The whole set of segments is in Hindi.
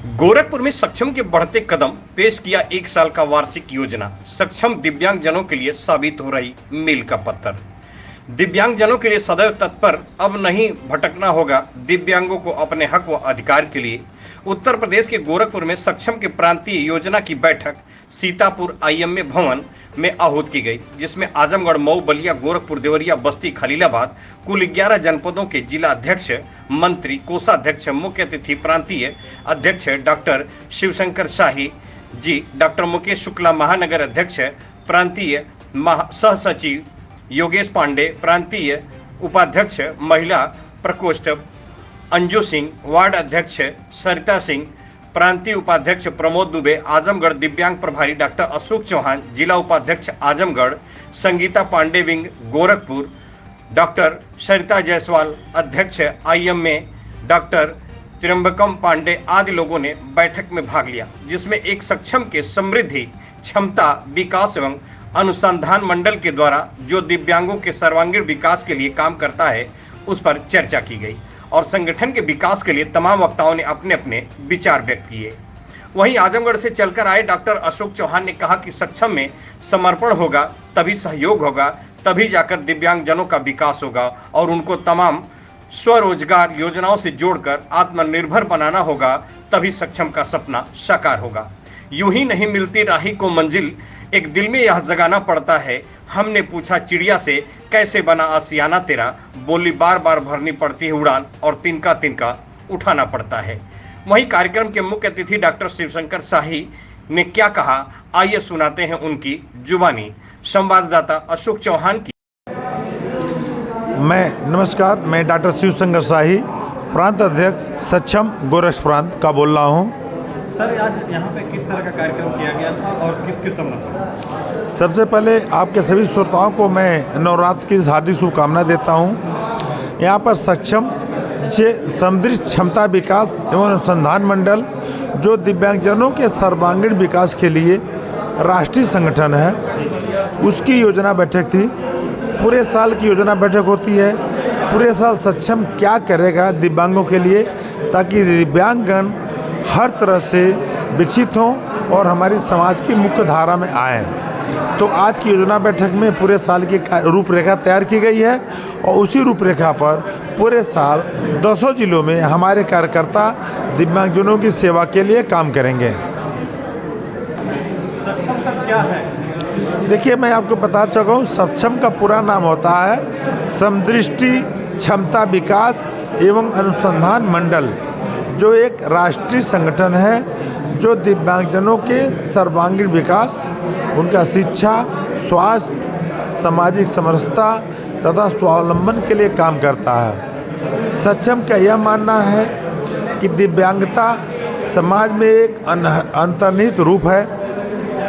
गोरखपुर में सक्षम के बढ़ते कदम पेश किया 1 साल का वार्षिक योजना। सक्षम दिव्यांगजनों के लिए साबित हो रही मील का पत्थर। दिव्यांगजनों के लिए सदैव तत्पर, अब नहीं भटकना होगा। दिव्यांगों को अपने हक व अधिकार के लिए उत्तर प्रदेश के गोरखपुर में सक्षम के प्रांतीय योजना की बैठक सीतापुर आईएमए भवन में आहूत की गई, जिसमें आजमगढ़, मऊ, बलिया, गोरखपुर, देवरिया, बस्ती, खलीलाबाद कुल 11 जनपदों के जिला अध्यक्ष, मंत्री, कोषाध्यक्ष, मुख्य अतिथि प्रांतीय अध्यक्ष डॉक्टर शिवशंकर शाही जी, डॉक्टर मुकेश शुक्ला महानगर अध्यक्ष, प्रांतीय सह सचिव योगेश पांडे, प्रांतीय उपाध्यक्ष महिला प्रकोष्ठ अंजू सिंह, वार्ड अध्यक्ष सरिता सिंह, प्रांतीय उपाध्यक्ष प्रमोद दुबे, आजमगढ़ दिव्यांग प्रभारी डॉक्टर अशोक चौहान, जिला उपाध्यक्ष आजमगढ़ संगीता पांडे विंग गोरखपुर, डॉक्टर सरिता जायसवाल अध्यक्ष आईएमए, डॉक्टर त्रियंबकम पांडे आदि लोगों ने बैठक में भाग लिया, जिसमें एक सक्षम के समृद्धि, क्षमता, विकास एवं अनुसंधान मंडल के द्वारा जो दिव्यांगों के सर्वांगीण विकास के लिए काम करता है उस पर चर्चा की गई और संगठन के विकास के लिए तमाम वक्ताओं ने अपने अपने विचार व्यक्त किए। वहीं आजमगढ़ से चलकर आए डॉक्टर अशोक चौहान ने कहा कि सक्षम में समर्पण होगा, तभी सहयोग होगा, तभी जाकर दिव्यांगजनों का विकास होगा और उनको तमाम स्वरोजगार योजनाओं से जोड़कर आत्मनिर्भर बनाना होगा, तभी सक्षम का सपना साकार होगा। यूं ही नहीं मिलती राही को मंजिल, एक दिल में यह जगाना पड़ता है। हमने पूछा चिड़िया से, कैसे बना आसियाना तेरा, बोली बार बार भरनी पड़ती है उड़ान और तिनका तिनका उठाना पड़ता है। वहीं कार्यक्रम के मुख्य अतिथि डॉक्टर शिवशंकर शाही ने क्या कहा, आइए सुनाते हैं उनकी जुबानी संवाददाता अशोक चौहान की। नमस्कार, मैं डॉक्टर शिवशंकर शाही, प्रांत अध्यक्ष सक्षम गोरखपुर प्रांत का बोल रहा हूँ। सर, आज यहाँ पे किस तरह का कार्यक्रम किया गया था और किसके संबंध? सबसे पहले आपके सभी श्रोताओं को मैं नवरात्र की हार्दिक शुभकामनाएं देता हूँ। यहाँ पर सक्षम समृद्धि, क्षमता विकास एवं अनुसंधान मंडल जो दिव्यांगजनों के सर्वांगीण विकास के लिए राष्ट्रीय संगठन है, उसकी योजना बैठक थी। पूरे साल की योजना बैठक होती है। पूरे साल सक्षम क्या करेगा दिव्यांगों के लिए, ताकि दिव्यांगजन हर तरह से विकसित हों और हमारी समाज की मुख्य धारा में आएँ। तो आज की योजना बैठक में पूरे साल की रूपरेखा तैयार की गई है और उसी रूपरेखा पर पूरे साल 200 जिलों में हमारे कार्यकर्ता दिव्यांगजनों की सेवा के लिए काम करेंगे। सक्षम सर क्या है? देखिए, मैं आपको बता चुका हूँ, सक्षम का पूरा नाम होता है समदृष्टि क्षमता विकास एवं अनुसंधान मंडल, जो एक राष्ट्रीय संगठन है जो दिव्यांगजनों के सर्वांगीण विकास, उनका शिक्षा, स्वास्थ्य, सामाजिक समरसता तथा स्वावलंबन के लिए काम करता है। सक्षम का यह मानना है कि दिव्यांगता समाज में एक अंतर्निहित रूप है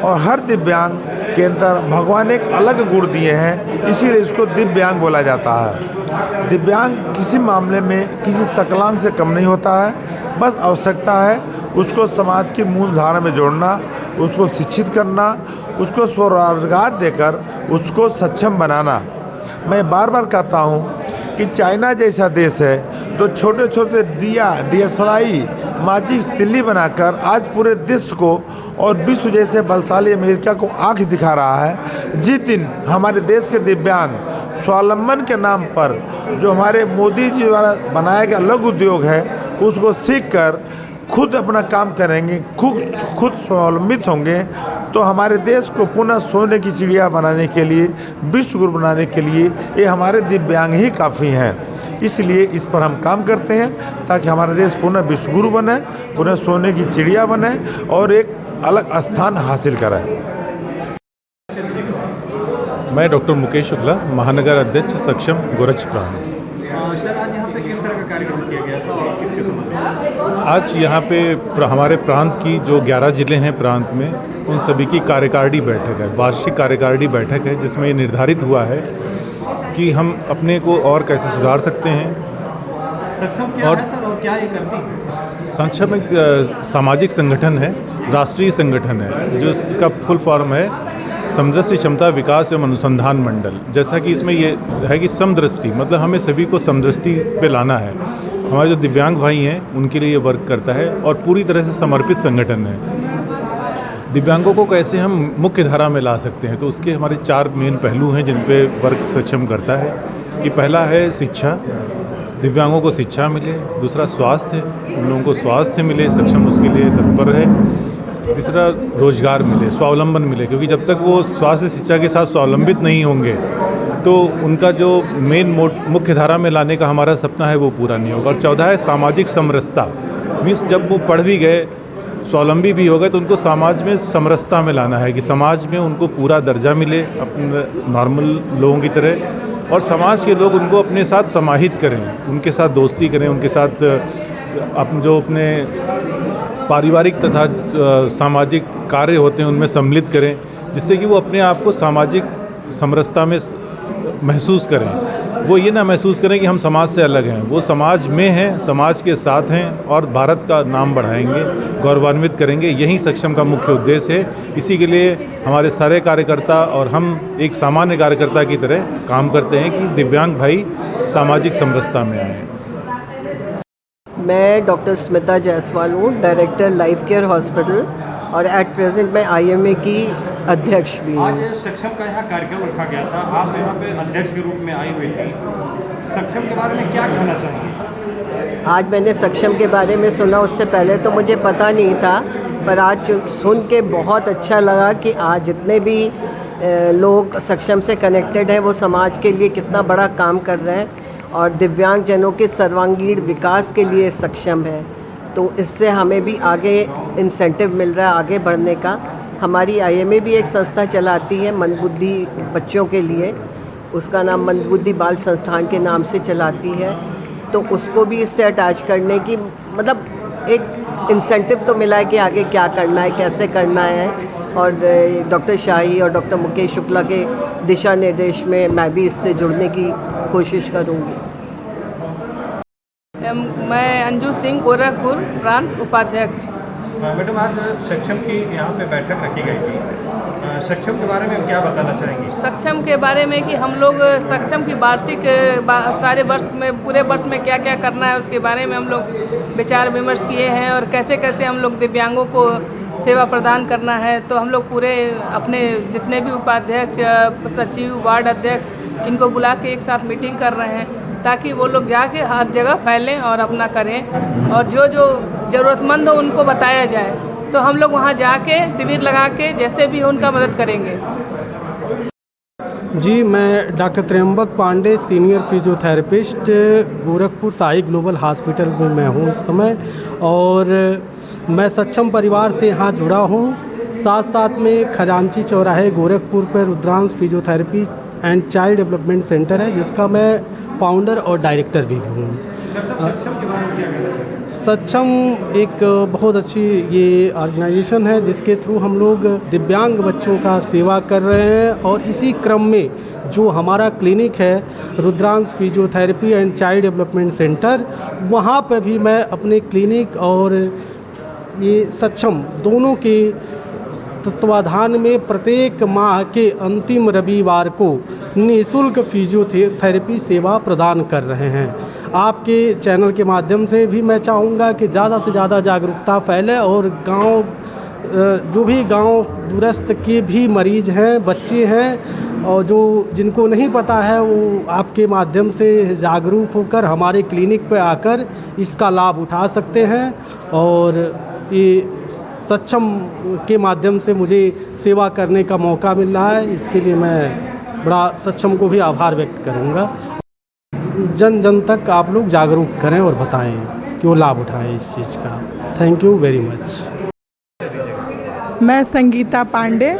और हर दिव्यांग के अंदर भगवान एक अलग गुण दिए हैं, इसीलिए इसको दिव्यांग बोला जाता है। दिव्यांग किसी मामले में किसी सकलांग से कम नहीं होता है। बस आवश्यकता है उसको समाज की मूल धारा में जोड़ना, उसको शिक्षित करना, उसको स्वरोजगार देकर उसको सक्षम बनाना। मैं बार बार कहता हूँ कि चाइना जैसा देश है जो छोटे छोटे दिया, डीएसएलआई, माचिस, तिल्ली बनाकर आज पूरे देश को और विश्व जैसे बलशाली अमेरिका को आंख दिखा रहा है। जिस दिन हमारे देश के दिव्यांग स्वावलंबन के नाम पर जो हमारे मोदी जी द्वारा बनाया गया लघु उद्योग है, उसको सीखकर खुद अपना काम करेंगे, खुद स्वावलंबित होंगे, तो हमारे देश को पुनः सोने की चिड़िया बनाने के लिए, विश्व गुरु बनाने के लिए ये हमारे दिव्यांग ही काफ़ी हैं। इसलिए इस पर हम काम करते हैं ताकि हमारा देश पुनः विश्व गुरु बने, पुनः सोने की चिड़िया बने और एक अलग स्थान हासिल करें। मैं डॉक्टर मुकेश शुक्ला, महानगर अध्यक्ष सक्षम गोरखपुर प्रांत। सर, आज यहाँ पे किस तरह का कार्यक्रम किया गया था और किसके संबंध? आज यहाँ पे हमारे प्रांत की जो 11 ज़िले हैं प्रांत में, उन सभी की कार्यकारिणी बैठक है, वार्षिक कार्यकारिणी बैठक है, जिसमें ये निर्धारित हुआ है कि हम अपने को और कैसे सुधार सकते हैं। सक्षम क्या है सर और क्या ये करती है? सक्षम एक सामाजिक संगठन है, राष्ट्रीय संगठन है, जो इसका फुल फॉर्म है समदृष्टि क्षमता विकास एवं अनुसंधान मंडल। जैसा कि इसमें ये है कि समदृष्टि मतलब हमें सभी को समदृष्टि पे लाना है हमारे जो दिव्यांग भाई हैं उनके लिए ये वर्क करता है और पूरी तरह से समर्पित संगठन है। दिव्यांगों को कैसे हम मुख्य धारा में ला सकते हैं, तो उसके हमारे 4 मेन पहलू हैं जिन पे वर्क सक्षम करता है। कि पहला है शिक्षा, दिव्यांगों को शिक्षा मिले। दूसरा स्वास्थ्य, उन लोगों को स्वास्थ्य मिले, सक्षम उसके लिए तत्पर है। तीसरा रोजगार मिले, स्वावलंबन मिले, क्योंकि जब तक वो स्वास्थ्य शिक्षा के साथ स्वावलंबित नहीं होंगे तो उनका जो मेन मुख्य धारा में लाने का हमारा सपना है वो पूरा नहीं होगा। और चौथा है सामाजिक समरसता, मीन्स जब वो पढ़ भी गए, स्वावलंबी भी हो गए, तो उनको समाज में समरसता में लाना है कि समाज में उनको पूरा दर्जा मिले अपने नॉर्मल लोगों की तरह, और समाज के लोग उनको अपने साथ समाहित करें, उनके साथ दोस्ती करें, उनके साथ अपने पारिवारिक तथा सामाजिक कार्य होते हैं उनमें सम्मिलित करें, जिससे कि वो अपने आप को सामाजिक समरसता में महसूस करें। वो ये ना महसूस करें कि हम समाज से अलग हैं, वो समाज में हैं, समाज के साथ हैं और भारत का नाम बढ़ाएंगे, गौरवान्वित करेंगे। यही सक्षम का मुख्य उद्देश्य है। इसी के लिए हमारे सारे कार्यकर्ता और हम एक सामान्य कार्यकर्ता की तरह काम करते हैं कि दिव्यांग भाई सामाजिक समरसता में आएँ। मैं डॉक्टर स्मिता जायसवाल हूँ, डायरेक्टर लाइफ केयर हॉस्पिटल, और एट प्रेजेंट मैं IMA की अध्यक्ष भी हूँ। आज सक्षम का यहाँ कार्यक्रम रखा गया था, आप यहाँ पे अध्यक्ष के रूप में आई हुई थी। सक्षम के बारे में क्या कहना चाहेंगे? आज मैंने सक्षम के बारे में सुना, उससे पहले तो मुझे पता नहीं था, पर आज सुन के बहुत अच्छा लगा कि आज जितने भी लोग सक्षम से कनेक्टेड हैं वो समाज के लिए कितना बड़ा काम कर रहे हैं और दिव्यांगजनों के सर्वांगीण विकास के लिए सक्षम है। तो इससे हमें भी आगे इंसेंटिव मिल रहा है आगे बढ़ने का। हमारी IMA भी एक संस्था चलाती है मंदबुद्धि बच्चों के लिए, उसका नाम मंदबुद्धि बाल संस्थान के नाम से चलाती है। तो उसको भी इससे अटैच करने की मतलब एक इंसेंटिव तो मिला है कि आगे क्या करना है, कैसे करना है। और डॉक्टर शाही और डॉक्टर मुकेश शुक्ला के दिशा निर्देश में मैं भी इससे जुड़ने की कोशिश करूँगी। मैं अंजू सिंह, गोरखपुर प्रांत उपाध्यक्ष। मैडम, आज सक्षम की यहाँ पे बैठक रखी गई थी, सक्षम के बारे में क्या बताना चाहेंगी? सक्षम के बारे में कि हम लोग सक्षम की वार्षिक सारे वर्ष में, पूरे वर्ष में क्या क्या करना है उसके बारे में हम लोग विचार विमर्श किए हैं और कैसे कैसे हम लोग दिव्यांगों को सेवा प्रदान करना है। तो हम लोग पूरे अपने जितने भी उपाध्यक्ष, सचिव, वार्ड अध्यक्ष, इनको बुला के एक साथ मीटिंग कर रहे हैं ताकि वो लोग जाके हर जगह फैलें और अपना करें, और जो जो ज़रूरतमंद हो उनको बताया जाए। तो हम लोग वहाँ जाके शिविर लगा के जैसे भी हो उनका मदद करेंगे। जी, मैं doctor Tryambak Pandey, senior physiotherapist, Gorakhpur Sai global hospital में मैं हूँ इस समय, और मैं सक्षम परिवार से यहाँ जुड़ा हूँ। साथ साथ में खजांची चौराहे गोरखपुर पर Rudransh physiotherapy and child development centre है, जिसका मैं फाउंडर और डायरेक्टर भी हूँ। सक्षम एक बहुत अच्छी ये ऑर्गेनाइजेशन है जिसके थ्रू हम लोग दिव्यांग बच्चों का सेवा कर रहे हैं, और इसी क्रम में जो हमारा क्लिनिक है Rudransh physiotherapy and child development centre, वहाँ पर भी मैं अपने क्लिनिक और ये सक्षम दोनों के तत्वाधान में प्रत्येक माह के अंतिम रविवार को निःशुल्क फिजियोथेरेपी सेवा प्रदान कर रहे हैं। आपके चैनल के माध्यम से भी मैं चाहूँगा कि ज़्यादा से ज़्यादा जागरूकता फैले और गांव, जो भी गांव दूरस्थ के भी मरीज हैं, बच्चे हैं, और जो जिनको नहीं पता है वो आपके माध्यम से जागरूक होकर हमारे क्लिनिक पर आकर इसका लाभ उठा सकते हैं। और ये सक्षम के माध्यम से मुझे सेवा करने का मौका मिल रहा है, इसके लिए मैं बड़ा सक्षम को भी आभार व्यक्त करूंगा। जन जन तक आप लोग जागरूक करें और बताएं कि वो लाभ उठाएं इस चीज़ का। Thank you very much. मैं संगीता पांडे,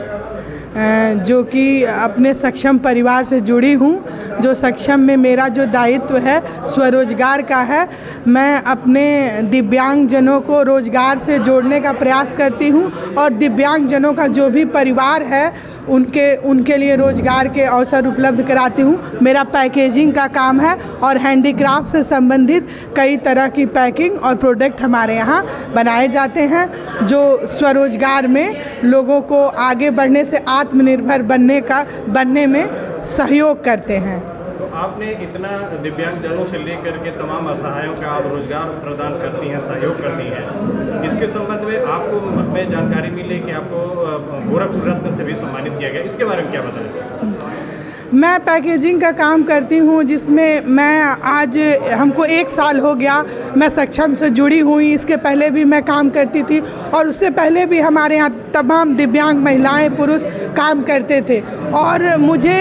जो कि अपने सक्षम परिवार से जुड़ी हूँ। जो सक्षम में मेरा जो दायित्व है स्वरोजगार का है। मैं अपने दिव्यांगजनों को रोजगार से जोड़ने का प्रयास करती हूँ और दिव्यांगजनों का जो भी परिवार है उनके लिए रोजगार के अवसर उपलब्ध कराती हूँ। मेरा पैकेजिंग का काम है और हैंडीक्राफ्ट से संबंधित कई तरह की पैकिंग और प्रोडक्ट हमारे यहाँ बनाए जाते हैं, जो स्वरोजगार में लोगों को आगे बढ़ने से आत्मनिर्भर बनने में सहयोग करते हैं। आपने इतना दिव्यांगजनों से लेकर के तमाम असहायों का आप रोजगार प्रदान करती हैं, सहयोग करती हैं, इसके संबंध में आपको में जानकारी मिली कि आपको गोरखपुर रत्न से भी सम्मानित किया गया, इसके बारे में क्या बताना? मैं पैकेजिंग का काम करती हूँ, जिसमें मैं आज हमको 1 साल हो गया मैं सक्षम से जुड़ी हुई। इसके पहले भी मैं काम करती थी और उससे पहले भी हमारे यहाँ तमाम दिव्यांग महिलाएं पुरुष काम करते थे। और मुझे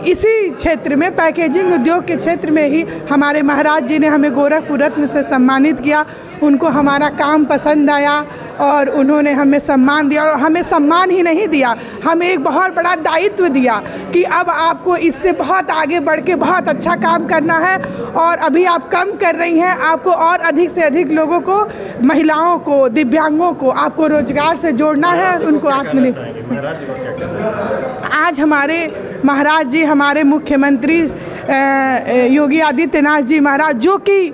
इसी क्षेत्र में पैकेजिंग उद्योग के क्षेत्र में ही हमारे महाराज जी ने हमें गोरखपुर रत्न से सम्मानित किया। उनको हमारा काम पसंद आया और उन्होंने हमें सम्मान दिया। और हमें सम्मान ही नहीं दिया, हमें एक बहुत बड़ा दायित्व दिया कि अब आपको इससे बहुत आगे बढ़ के बहुत अच्छा काम करना है और अभी आप कम कर रही हैं, आपको और अधिक से अधिक लोगों को, महिलाओं को, दिव्यांगों को आपको रोजगार से जोड़ना है और उनको आत्मनिर्भर। आज हमारे महाराज जी, हमारे मुख्यमंत्री योगी आदित्यनाथ जी महाराज, जो कि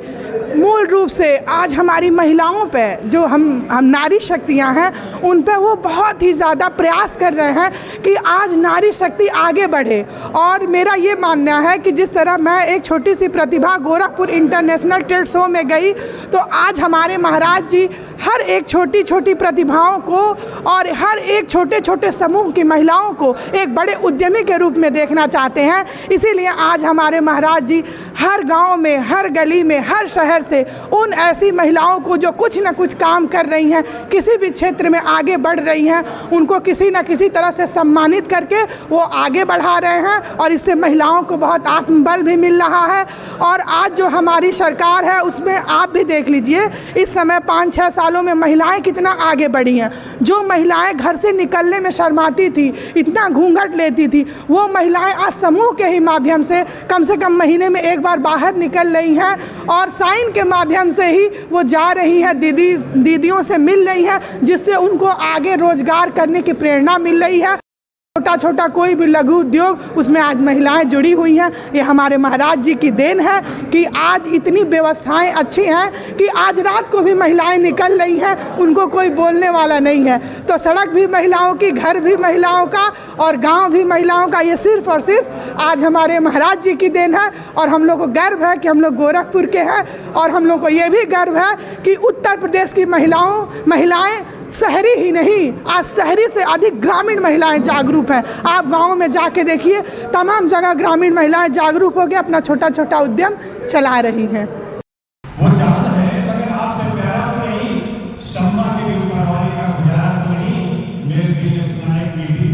मूल रूप से आज हमारी महिलाओं पे, जो हम नारी शक्तियां हैं, उन पे वो बहुत ही ज़्यादा प्रयास कर रहे हैं कि आज नारी शक्ति आगे बढ़े। और मेरा ये मानना है कि जिस तरह मैं एक छोटी सी प्रतिभा गोरखपुर इंटरनेशनल ट्रेड शो में गई, तो आज हमारे महाराज जी हर एक छोटी छोटी प्रतिभाओं को और हर एक छोटे छोटे समूह की महिलाओं को एक बड़े उद्यमी के रूप में देखना चाहते हैं। इसीलिए आज हमारे महाराज जी हर गांव में, हर गली में, हर शहर से उन ऐसी महिलाओं को जो कुछ न कुछ काम कर रही हैं, किसी भी क्षेत्र में आगे बढ़ रही हैं, उनको किसी न किसी तरह से सम्मानित करके वो आगे बढ़ा रहे हैं। और इससे महिलाओं को बहुत आत्मबल भी मिल रहा है। और आज जो हमारी सरकार है उसमें आप भी देख लीजिए, इस समय 5-6 सालों में महिलाएं कितना आगे बढ़ी हैं। जो महिलाएं घर से निकलने में शर्माती थी, इतना घूंघट लेती थी, वो महिलाएं आज समूह के ही माध्यम से कम महीने में एक बार बाहर निकल रही हैं और साइन के माध्यम से ही वो जा रही हैं, दीदियों से मिल रही हैं, जिससे उनको आगे रोजगार करने की प्रेरणा मिल रही है। छोटा छोटा कोई भी लघु उद्योग, उसमें आज महिलाएं जुड़ी हुई हैं। ये हमारे महाराज जी की देन है कि आज इतनी व्यवस्थाएं अच्छी हैं कि आज रात को भी महिलाएं निकल रही हैं, उनको कोई बोलने वाला नहीं है। तो सड़क भी महिलाओं की, घर भी महिलाओं का और गांव भी महिलाओं का, ये सिर्फ और सिर्फ आज हमारे महाराज जी की देन है। और हम लोग को गर्व है कि हम लोग गोरखपुर के हैं और हम लोग को ये भी गर्व है कि उत्तर प्रदेश की महिलाएं शहरी ही नहीं, आज शहरी से अधिक ग्रामीण महिलाएं जागरूक हैं। आप गाँव में जाके देखिए, तमाम जगह ग्रामीण महिलाएं जागरूक हो के अपना छोटा छोटा उद्यम चला रही हैं। वो चाहता है मगर आपसे प्यारा तो नहीं, सम्मा के ऊपर वाली का गुजारा तो नहीं, मेरे दिल में सुनाई की